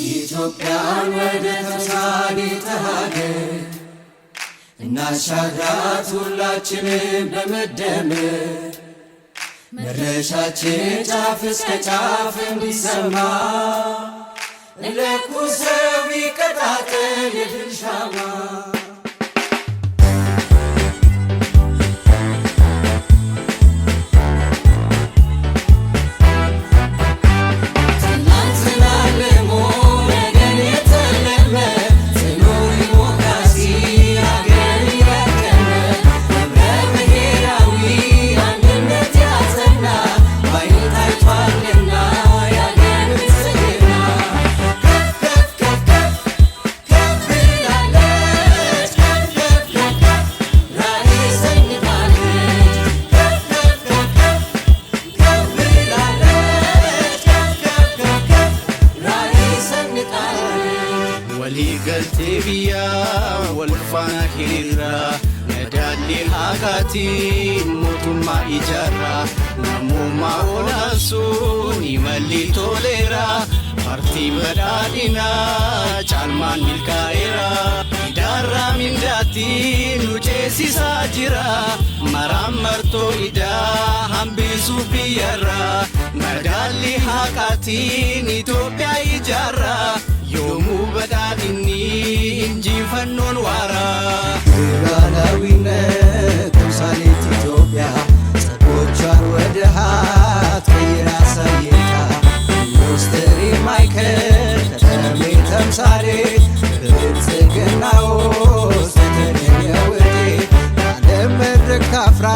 ኢትዮጵያን ወደ ተምሳሌተ ሀገር እናሻግራት ሁላችንም በመደመር መድረሻችን ጫፍ እስከ ጫፍ እንዲሰማ ለኩሰው ይቀጣጠል የድል ሻማ። galtee biyyaa wal faana hiriiraa nadaallee haakaatiin mootummaa ijaarraa namummaa olaansuun imalli toleeraa paartiin badhaadhinaa caalmaan milkaa'eeraa idaarraa mindaatiin nu ceesisaa jira maraan martoo idaa hambisuuf biyyarraa nadaallee haakaatiin Itoophiyaa ijaarraa yoomuu badhaadhinni injifannoon waaraa ሉዓላዊነት ተምሳሌት ኢትዮጵያ ጸጎቿን ወደ ሀብት ቀይራ አሳይታ ኢንዱስትሪ ማዕከል ከተሜ ተምሳሌት በብልጽግና ውስጥ የተገኘ ውጤት በዓለም መድረክ ታፍራ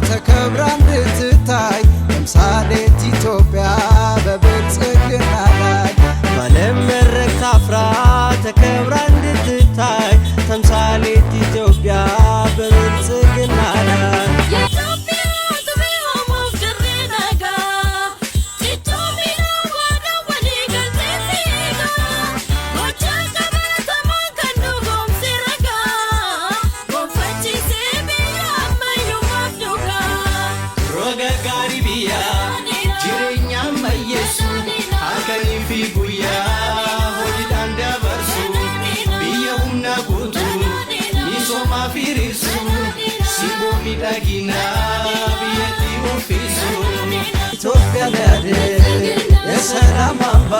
ተከብራ እንድትታይ ተምሳሌት ኢትዮጵያ በብልጽግና ላይ በዓለም መድረክ ታፍራ ተከብራ እንድትታይ ተምሳሌት ኢትዮጵያ በብልጽግና ላይ ኢትዮጵያ ለድል የሰላም አምባ